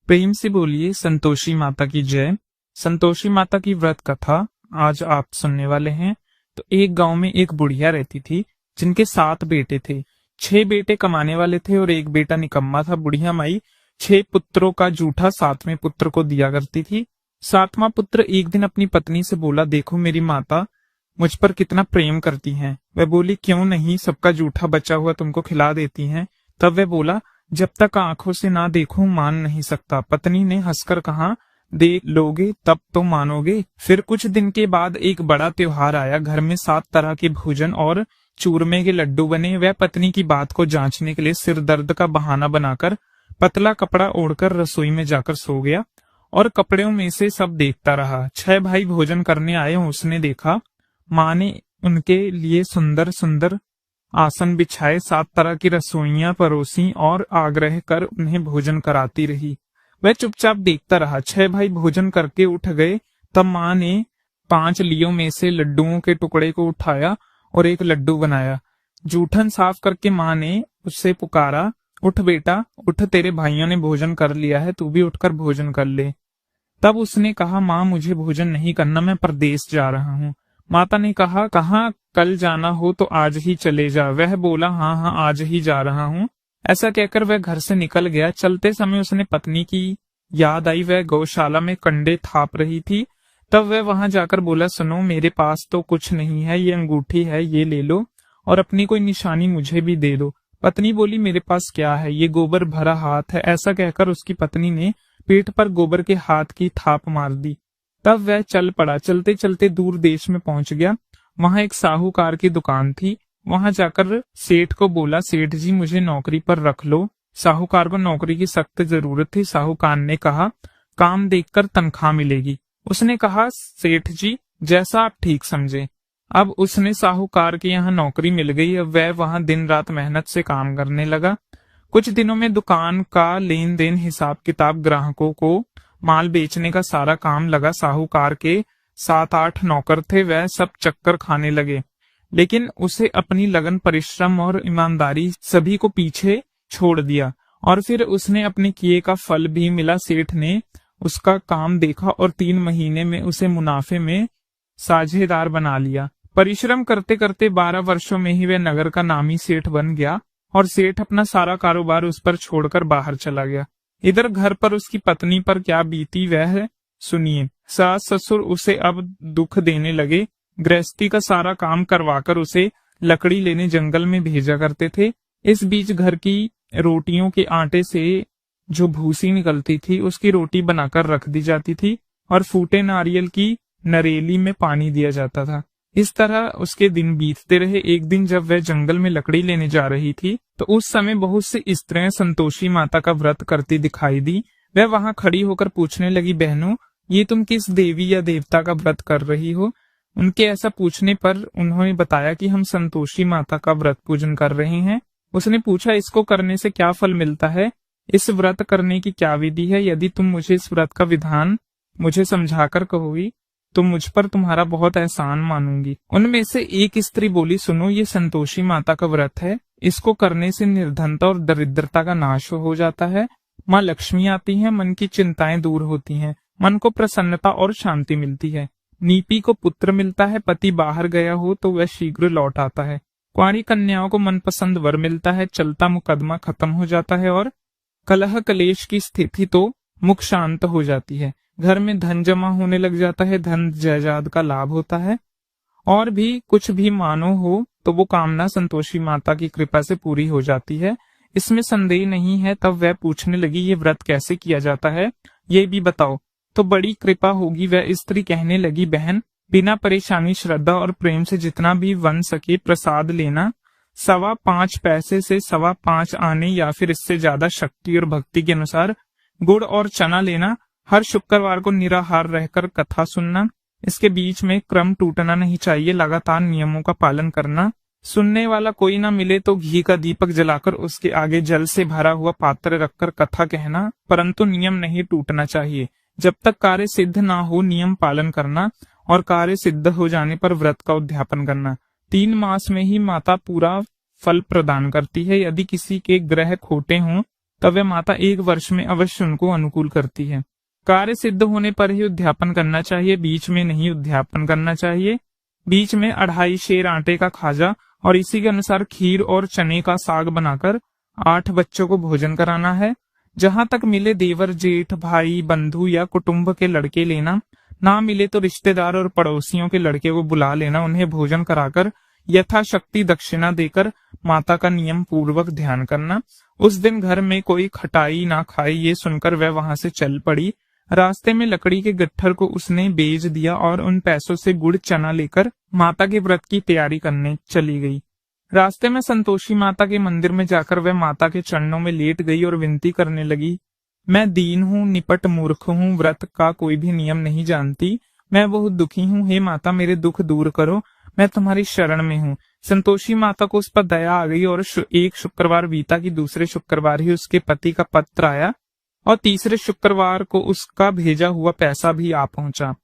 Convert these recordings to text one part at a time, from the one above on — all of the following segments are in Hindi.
प्रेम से बोलिए संतोषी माता की जय। संतोषी माता की व्रत कथा आज आप सुनने वाले हैं। तो एक गांव में एक बुढ़िया रहती थी जिनके 7 बेटे थे। 6 बेटे कमाने वाले थे और एक बेटा निकम्मा था। बुढ़िया माई 6 पुत्रों का जूठा 7वें पुत्र को दिया करती थी। 7वां पुत्र एक दिन अपनी पत्नी से बोला, देखो मेरी माता मुझ पर कितना प्रेम करती हैं। वह बोली, क्यों नहीं, सबका जूठा बचा हुआ तुमको खिला देती हैं। तब वह बोला, जब तक आंखों से ना देखूं मान नहीं सकता। पत्नी ने हंसकर कहा, देख लोगे तब तो मानोगे। फिर कुछ दिन के बाद एक बड़ा त्योहार आया। घर में 7 तरह के भोजन और चूरमे के लड्डू बने। वह पत्नी की बात को जांचने के लिए सिर दर्द का बहाना बनाकर पतला कपड़ा ओढ़कर रसोई में जाकर सो गया और कपड़ों में से सब देखता रहा। 6 भाई भोजन करने आए। उसने देखा माँ ने उनके लिए सुंदर सुंदर आसन बिछाए, 7 तरह की रसोइयां परोसी और आग्रह कर उन्हें भोजन कराती रही। वह चुपचाप देखता रहा। 6 भाई भोजन करके उठ गए। तब माँ ने 5 लियों में से लड्डुओं के टुकड़े को उठाया और एक लड्डू बनाया। जूठन साफ करके माँ ने उससे पुकारा, उठ बेटा उठ, तेरे भाइयों ने भोजन कर लिया है, तू भी उठकर भोजन कर ले। तब उसने कहा, माँ मुझे भोजन नहीं करना, मैं परदेश जा रहा हूँ। माता ने कहा, कहाँ कल जाना हो तो आज ही चले जा। वह बोला, हाँ हाँ आज ही जा रहा हूँ। ऐसा कहकर वह घर से निकल गया। चलते समय उसने पत्नी की याद आई। वह गौशाला में कंडे थाप रही थी। तब वह वहां जाकर बोला, सुनो मेरे पास तो कुछ नहीं है, ये अंगूठी है, ये ले लो और अपनी कोई निशानी मुझे भी दे दो। पत्नी बोली, मेरे पास क्या है, ये गोबर भरा हाथ है। ऐसा कहकर उसकी पत्नी ने पीठ पर गोबर के हाथ की थाप मार दी। तब वह चल पड़ा। चलते चलते दूर देश में पहुंच गया। वहां एक साहूकार की दुकान थी। वहां जाकर सेठ को बोला, सेठ जी मुझे नौकरी पर रख लो। साहूकार को नौकरी की सख्त जरूरत थी। साहूकार ने कहा, काम देखकर तनख्वाह मिलेगी। उसने कहा, सेठ जी जैसा आप ठीक समझे। अब उसने साहूकार के यहाँ नौकरी मिल गई। अब वह वहां दिन रात मेहनत से काम करने लगा। कुछ दिनों में दुकान का लेन देन, हिसाब किताब, ग्राहकों को माल बेचने का सारा काम लगा। साहूकार के 7-8 नौकर थे। वह सब चक्कर खाने लगे, लेकिन उसे अपनी लगन, परिश्रम और ईमानदारी सभी को पीछे छोड़ दिया और फिर उसने अपने किए का फल भी मिला। सेठ ने उसका काम देखा और 3 महीने में उसे मुनाफे में साझेदार बना लिया। परिश्रम करते करते 12 वर्षों में ही वह नगर का नामी सेठ बन गया और सेठ अपना सारा कारोबार उस पर छोड़कर बाहर चला गया। इधर घर पर उसकी पत्नी पर क्या बीती वह सुनिए। सास ससुर उसे अब दुख देने लगे। गृहस्थी का सारा काम करवाकर उसे लकड़ी लेने जंगल में भेजा करते थे। इस बीच घर की रोटियों के आटे से जो भूसी निकलती थी उसकी रोटी बनाकर रख दी जाती थी और फूटे नारियल की नरेली में पानी दिया जाता था। इस तरह उसके दिन बीतते रहे। एक दिन जब वह जंगल में लकड़ी लेने जा रही थी तो उस समय बहुत सी स्त्रियां संतोषी माता का व्रत करती दिखाई दी। वह वहां खड़ी होकर पूछने लगी, बहनों ये तुम किस देवी या देवता का व्रत कर रही हो? उनके ऐसा पूछने पर उन्होंने बताया कि हम संतोषी माता का व्रत पूजन कर रहे हैं। उसने पूछा, इसको करने से क्या फल मिलता है? इस व्रत करने की क्या विधि है? यदि तुम मुझे इस व्रत का विधान मुझे समझाकर कहोगी तो मुझ पर तुम्हारा बहुत एहसान मानूंगी। उनमें से एक स्त्री बोली, सुनो ये संतोषी माता का व्रत है। इसको करने से निर्धनता और दरिद्रता का नाश हो जाता है। माँ लक्ष्मी आती है, मन की चिंताएं दूर होती हैं, मन को प्रसन्नता और शांति मिलती है। नीपी को पुत्र मिलता है, पति बाहर गया हो तो वह शीघ्र लौट आता है। कुंवारी कन्याओं को मनपसंद वर मिलता है, चलता मुकदमा खत्म हो जाता है और कलह कलेश की स्थिति तो मुख शांत हो जाती है। घर में धन जमा होने लग जाता है, धन जायदाद का लाभ होता है और भी कुछ भी मानो हो तो वो कामना संतोषी माता की कृपा से पूरी हो जाती है। इसमें संदेह नहीं है। तब वह पूछने लगी, ये व्रत कैसे किया जाता है, ये भी बताओ तो बड़ी कृपा होगी। वह स्त्री कहने लगी, बहन बिना परेशानी, श्रद्धा और प्रेम से जितना भी बन सके प्रसाद लेना। 5.25 पैसे से 5.25 आने या फिर इससे ज्यादा शक्ति और भक्ति के अनुसार गुड़ और चना लेना। हर शुक्रवार को निराहार रहकर कथा सुनना। इसके बीच में क्रम टूटना नहीं चाहिए। लगातार नियमों का पालन करना। सुनने वाला कोई ना मिले तो घी का दीपक जलाकर उसके आगे जल से भरा हुआ पात्र रखकर कथा कहना, परंतु नियम नहीं टूटना चाहिए। जब तक कार्य सिद्ध ना हो नियम पालन करना और कार्य सिद्ध हो जाने पर व्रत का उद्यापन करना। 3 मास में ही माता पूरा फल प्रदान करती है। यदि किसी के ग्रह खोटे हों तब वह माता 1 वर्ष में अवश्य उनको अनुकूल करती है। कार्य सिद्ध होने पर ही उद्यापन करना चाहिए, बीच में नहीं उद्यापन करना चाहिए। बीच में 2.5 शेर आटे का खाजा और इसी के अनुसार खीर और चने का साग बनाकर 8 बच्चों को भोजन कराना है। जहां तक मिले देवर जेठ भाई बंधु या कुटुंब के लड़के लेना, ना मिले तो रिश्तेदार और पड़ोसियों के लड़के को बुला लेना, उन्हें भोजन कराकर यथाशक्ति दक्षिणा देकर माता का नियम पूर्वक ध्यान करना। उस दिन घर में कोई खटाई ना खाए, ये सुनकर वह वहां से चल पड़ी। रास्ते में लकड़ी के गट्ठर को उसने बेच दिया और उन पैसों से गुड़ चना लेकर माता के व्रत की तैयारी करने चली गई। रास्ते में संतोषी माता के मंदिर में जाकर वह माता के चरणों में लेट गई और विनती करने लगी, मैं दीन हूँ, निपट मूर्ख हूँ, व्रत का कोई भी नियम नहीं जानती, मैं बहुत दुखी हूँ, हे माता मेरे दुख दूर करो, मैं तुम्हारी शरण में हूँ। संतोषी माता को उस पर दया आ गई और एक शुक्रवार बीता कि दूसरे शुक्रवार ही उसके पति का पत्र आया और तीसरे शुक्रवार को उसका भेजा हुआ पैसा भी आ पहुंचा।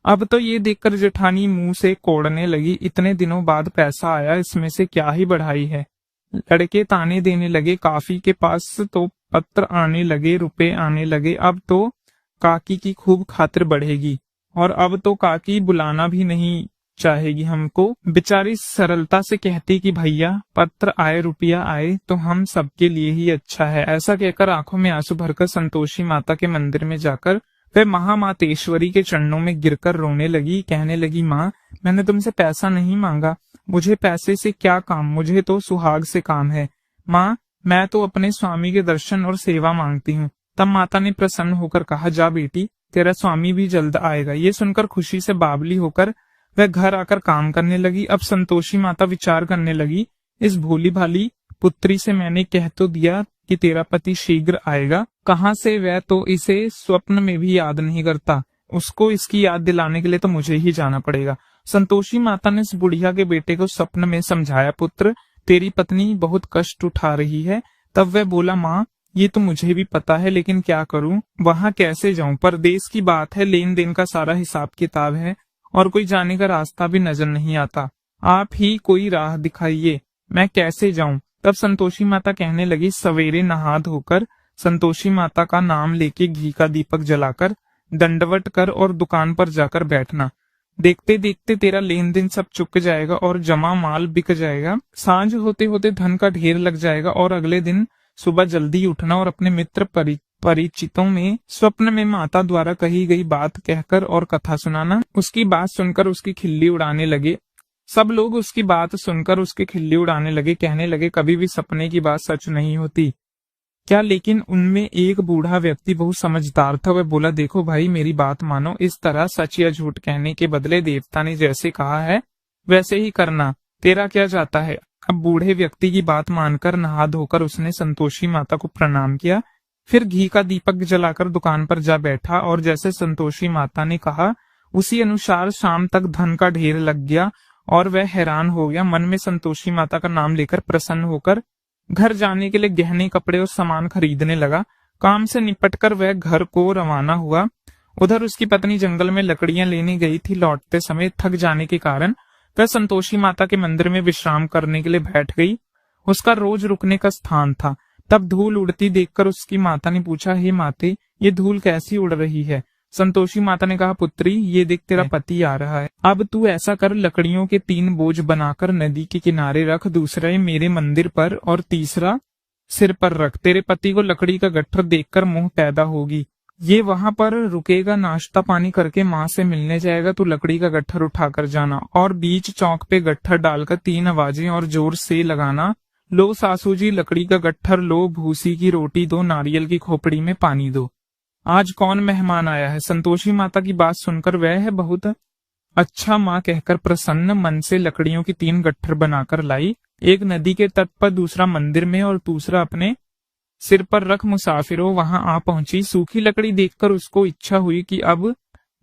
अब तो ये देखकर जेठानी मुंह से कोड़ने लगी, इतने दिनों बाद पैसा आया, इसमें से क्या ही बढ़ाई है। लड़के ताने देने लगे, काफी के पास तो पत्र आने लगे, रुपए आने लगे, अब तो काकी की खूब खातिर बढ़ेगी और अब तो काकी बुलाना भी नहीं चाहेगी हमको। बेचारी सरलता से कहती कि भैया पत्र आए रुपया आए तो हम सबके लिए ही अच्छा है। ऐसा कहकर आंखों में आंसू भरकर संतोषी माता के मंदिर में जाकर वह महामातेश्वरी के चरणों में गिरकर रोने लगी, कहने लगी, माँ मैंने तुमसे पैसा नहीं मांगा, मुझे पैसे से क्या काम, मुझे तो सुहाग से काम है। माँ मैं तो अपने स्वामी के दर्शन और सेवा मांगती हूँ। तब माता ने प्रसन्न होकर कहा, जा बेटी तेरा स्वामी भी जल्द आएगा। ये सुनकर खुशी से बावली होकर वह घर आकर काम करने लगी। अब संतोषी माता विचार करने लगी, इस भोली भाली पुत्री से मैंने कह तो दिया कि तेरा पति शीघ्र आएगा, कहाँ से वह तो इसे स्वप्न में भी याद नहीं करता, उसको इसकी याद दिलाने के लिए तो मुझे ही जाना पड़ेगा। संतोषी माता ने इस बुढ़िया के बेटे को स्वप्न में समझाया, पुत्र तेरी पत्नी बहुत कष्ट उठा रही है। तब वह बोला, माँ ये तो मुझे भी पता है, लेकिन क्या करूं, वहां कैसे जाऊं, परदेश की बात है, लेन देन का सारा हिसाब किताब है और कोई जाने का रास्ता भी नजर नहीं आता, आप ही कोई राह दिखाइए, मैं कैसे जाऊं। तब संतोषी माता कहने लगी, सवेरे नहा धोकर संतोषी माता का नाम लेके घी का दीपक जलाकर दंडवत कर और दुकान पर जाकर बैठना। देखते देखते तेरा लेन देन सब चुक जाएगा और जमा माल बिक जाएगा। सांझ होते होते धन का ढेर लग जाएगा और अगले दिन सुबह जल्दी उठना और अपने मित्र परिचितों में स्वप्न में माता द्वारा कही गई बात कहकर और कथा सुनाना। उसकी बात सुनकर उसकी खिल्ली उड़ाने लगे। सब लोग उसकी बात सुनकर उसकी खिल्ली उड़ाने लगे, कहने लगे, कभी भी सपने की बात सच नहीं होती क्या। लेकिन उनमें एक बूढ़ा व्यक्ति बहुत समझदार था। वह बोला, देखो भाई मेरी बात मानो, इस तरह सच या झूठ कहने के बदले देवता ने जैसे कहा है वैसे ही करना, तेरा क्या जाता है। अब बूढ़े व्यक्ति की बात मानकर नहा धोकर उसने संतोषी माता को प्रणाम किया, फिर घी का दीपक जलाकर दुकान पर जा बैठा और जैसे संतोषी माता ने कहा उसी अनुसार शाम तक धन का ढेर लग गया और वह हैरान हो गया। मन में संतोषी माता का नाम लेकर प्रसन्न होकर घर जाने के लिए गहने कपड़े और सामान खरीदने लगा। काम से निपटकर वह घर को रवाना हुआ। उधर उसकी पत्नी जंगल में लकड़ियां लेने गई थी। लौटते समय थक जाने के कारण वह संतोषी माता के मंदिर में विश्राम करने के लिए बैठ गई। उसका रोज रुकने का स्थान था। तब धूल उड़ती देखकर उसकी माता ने पूछा, हे माते ये धूल कैसी उड़ रही है। संतोषी माता ने कहा, पुत्री ये देख तेरा पति आ रहा है, अब तू ऐसा कर, लकड़ियों के 3 बोझ बनाकर नदी के किनारे रख, दूसरा मेरे मंदिर पर और तीसरा सिर पर रख। तेरे पति को लकड़ी का गट्ठर देखकर मोह पैदा होगी, ये वहां पर रुकेगा, नाश्ता पानी करके माँ से मिलने जाएगा, तू लकड़ी का गट्ठर उठाकर जाना और बीच चौक पे गट्ठर डालकर 3 आवाजें और जोर से लगाना, लो सासू जी लकड़ी का गट्ठर लो, भूसी की रोटी दो, नारियल की खोपड़ी में पानी दो, आज कौन मेहमान आया है। संतोषी माता की बात सुनकर वह है बहुत अच्छा माँ कहकर प्रसन्न मन से लकड़ियों की 3 गट्ठर बनाकर लाई। एक नदी के तट पर, दूसरा मंदिर में और दूसरा अपने सिर पर रख। मुसाफिरों वहां आ पहुंची। सूखी लकड़ी देखकर उसको इच्छा हुई कि अब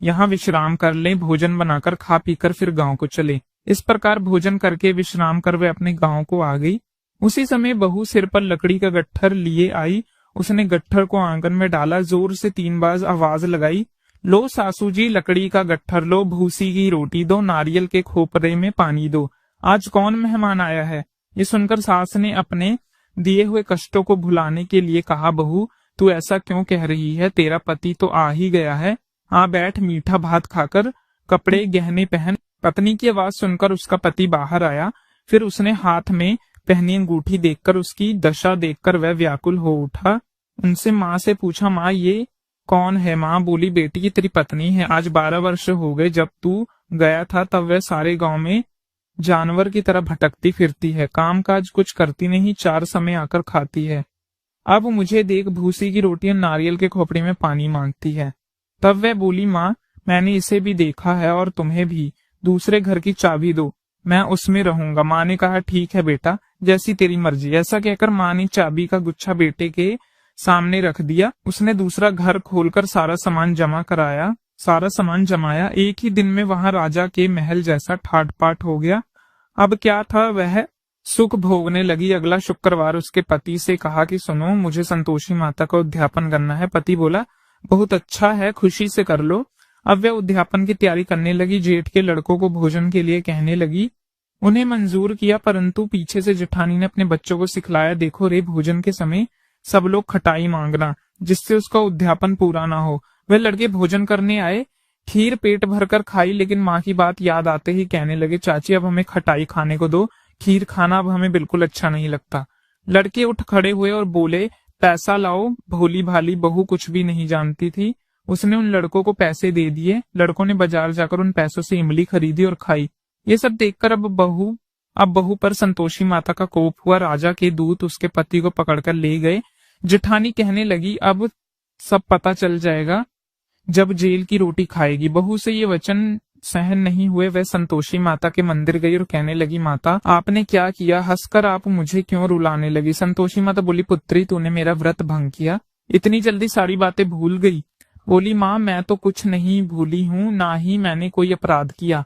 यहाँ विश्राम कर ले, भोजन बनाकर खा पीकर फिर गांव को चले। इस प्रकार भोजन करके विश्राम कर वे अपने गांव को आ गई। उसी समय बहू सिर पर लकड़ी का गट्ठर लिए आई। उसने गट्ठर को आंगन में डाला, जोर से 3 बार आवाज लगाई, लो सासू जी लकड़ी का गट्ठर लो, भूसी की रोटी दो, नारियल के खोपरे में पानी दो, आज कौन मेहमान आया है। ये सुनकर सास ने अपने दिए हुए कष्टों को भुलाने के लिए कहा, बहू तू ऐसा क्यों कह रही है, तेरा पति तो आ ही गया है, आ बैठ मीठा भात खाकर कपड़े गहने पहन। पत्नी की आवाज सुनकर उसका पति बाहर आया। फिर उसने हाथ में पहनी अंगूठी देखकर उसकी दशा देखकर वह व्याकुल हो उठा। उनसे माँ से पूछा, माँ ये कौन है? माँ बोली, बेटी ये तेरी पत्नी है। आज 12 वर्ष हो गए, जब तू गया था तब वह सारे गांव में जानवर की तरह भटकती फिरती है, काम काज कुछ करती नहीं, 4 समय आकर खाती है। अब मुझे देख भूसी की रोटी और नारियल के खोपड़ी में पानी मांगती है। तब वह बोली, माँ मैंने इसे भी देखा है और तुम्हें भी, दूसरे घर की चाबी दो, मैं उसमें रहूंगा। माँ ने कहा, ठीक है बेटा, जैसी तेरी मर्जी। ऐसा कहकर माँ ने चाबी का गुच्छा बेटे के सामने रख दिया। उसने दूसरा घर खोलकर सारा सामान जमाया। एक ही दिन में वहां राजा के महल जैसा ठाट पाट हो गया। अब क्या था, वह सुख भोगने लगी। अगला शुक्रवार उसके पति से कहा कि सुनो, मुझे संतोषी माता का उद्यापन करना है। पति बोला, बहुत अच्छा है, खुशी से कर लो। अब वह उद्यापन की तैयारी करने लगी। जेठ के लड़कों को भोजन के लिए कहने लगी। उन्हें मंजूर किया, परंतु पीछे से जेठानी ने अपने बच्चों को सिखलाया, देखो रे, भोजन के समय सब लोग खटाई मांगना, जिससे उसका उद्यापन पूरा ना हो। वह लड़के भोजन करने आए, खीर पेट भरकर खाई, लेकिन माँ की बात याद आते ही कहने लगे, चाची अब हमें खटाई खाने को दो, खीर खाना अब हमें बिल्कुल अच्छा नहीं लगता। लड़के उठ खड़े हुए और बोले, पैसा लाओ। भोली भाली बहू कुछ भी नहीं जानती थी, उसने उन लड़कों को पैसे दे दिए। लड़कों ने बाजार जाकर उन पैसों से इमली खरीदी और खाई। ये सब देखकर अब बहू पर संतोषी माता का कोप हुआ। राजा के दूत उसके पति को पकड़कर ले गए। जेठानी कहने लगी, अब सब पता चल जाएगा जब जेल की रोटी खाएगी। बहू से ये वचन सहन नहीं हुए, वह संतोषी माता के मंदिर गई और कहने लगी, माता आपने क्या किया? हंसकर आप मुझे क्यों रुलाने लगी? संतोषी माता बोली, पुत्री तूने मेरा व्रत भंग किया, इतनी जल्दी सारी बातें भूल गई। बोली, माँ मैं तो कुछ नहीं भूली हूँ, ना ही मैंने कोई अपराध किया,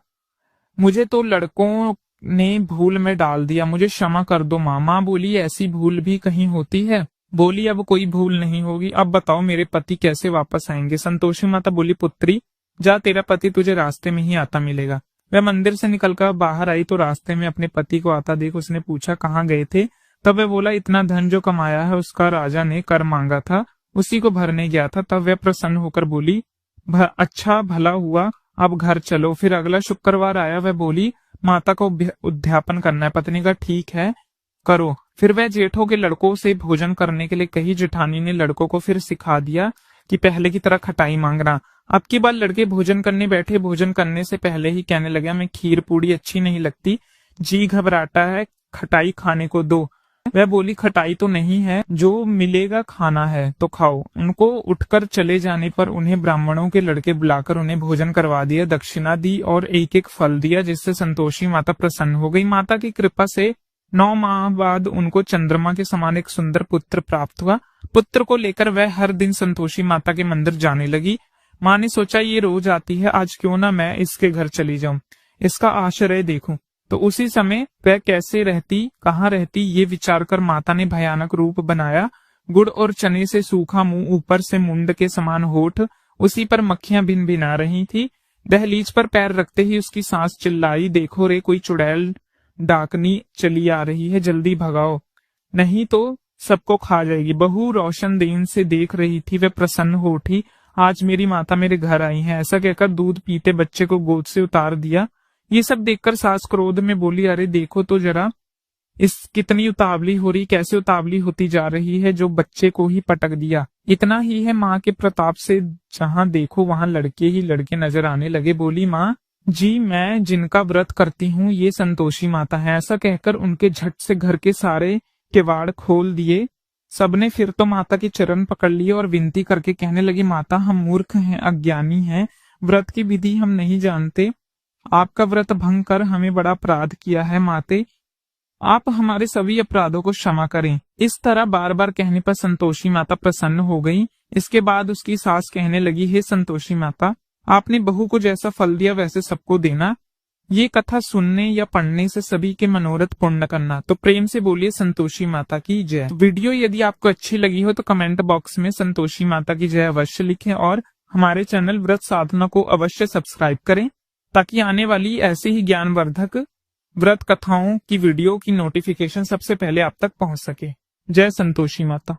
मुझे तो लड़कों ने भूल में डाल दिया, मुझे क्षमा कर दो माँ। माँ बोली, ऐसी भूल भी कहीं होती है? बोली, अब कोई भूल नहीं होगी। अब बताओ मेरे पति कैसे वापस आएंगे? संतोषी माता बोली, पुत्री जा, तेरा पति तुझे रास्ते में ही आता मिलेगा। वह मंदिर से निकलकर बाहर आई तो रास्ते में अपने पति को आता देख उसने पूछा, कहाँ गए थे? तब वह बोला, इतना धन जो कमाया है उसका राजा ने कर मांगा था, उसी को भरने गया था। तब वह प्रसन्न होकर बोली, अच्छा भला हुआ, अब घर चलो। फिर अगला शुक्रवार आया। वह बोली, माता को उद्यापन करना है। पत्नी का, ठीक है करो। फिर वह जेठों के लड़कों से भोजन करने के लिए कही। जेठानी ने लड़कों को फिर सिखा दिया कि पहले की तरह खटाई मांगना। अब की बार लड़के भोजन करने बैठे। भोजन करने से पहले ही कहने लगा, मैं खीर पूड़ी अच्छी नहीं लगती, जी घबराता है, खटाई खाने को दो। वह बोली, खटाई तो नहीं है, जो मिलेगा खाना है तो खाओ। उनको उठकर चले जाने पर उन्हें ब्राह्मणों के लड़के बुलाकर उन्हें भोजन करवा दिया, दक्षिणा दी और एक एक फल दिया, जिससे संतोषी माता प्रसन्न हो गई। माता की कृपा से 9 माह बाद उनको चंद्रमा के समान एक सुंदर पुत्र प्राप्त हुआ। पुत्र को लेकर वह हर दिन संतोषी माता के मंदिर जाने लगी। माँ ने सोचा, ये रोज आती है, आज क्यों ना मैं इसके घर चली जाऊं, इसका आश्रय देखूं। तो उसी समय वह कैसे रहती, कहाँ रहती, ये विचार कर माता ने भयानक रूप बनाया। गुड़ और चने से सूखा मुंह, ऊपर से मुंड के समान होठ, उसी पर मक्खियां भिन भिना रही थी। दहलीज पर पैर रखते ही उसकी सांस चिल्लाई, देखो रे, कोई चुड़ैल डाकनी चली आ रही है, जल्दी भगाओ, नहीं तो सबको खा जाएगी। बहू रोशन देन से देख रही थी। वह प्रसन्न हो उठी, आज मेरी माता मेरे घर आई है। ऐसा कहकर दूध पीते बच्चे को गोद से उतार दिया। ये सब देखकर सास क्रोध में बोली, अरे देखो तो जरा, इस कितनी उतावली हो रही, कैसे उतावली होती जा रही है, जो बच्चे को ही पटक दिया। इतना ही है, माँ के प्रताप से जहाँ देखो वहां लड़के ही लड़के नजर आने लगे। बोली, माँ जी मैं जिनका व्रत करती हूँ ये संतोषी माता है। ऐसा कहकर उनके झट से घर के सारे किवाड़ खोल दिए। सबने फिर तो माता के चरण पकड़ लिए और विनती करके कहने लगी, माता हम मूर्ख हैं, अज्ञानी हैं, व्रत की विधि हम नहीं जानते, आपका व्रत भंग कर हमें बड़ा अपराध किया है, माते आप हमारे सभी अपराधों को क्षमा करें। इस तरह बार बार कहने पर संतोषी माता प्रसन्न हो गई। इसके बाद उसकी सास कहने लगी, हे संतोषी माता, आपने बहू को जैसा फल दिया वैसे सबको देना। ये कथा सुनने या पढ़ने से सभी के मनोरथ पूर्ण करना। तो प्रेम से बोलिए संतोषी माता की जय। वीडियो यदि आपको अच्छी लगी हो तो कमेंट बॉक्स में संतोषी माता की जय अवश्य लिखें और हमारे चैनल व्रत साधना को अवश्य सब्सक्राइब करें, ताकि आने वाली ऐसे ही ज्ञानवर्धक व्रत कथाओं की वीडियो की नोटिफिकेशन सबसे पहले आप तक पहुंच सके। जय संतोषी माता।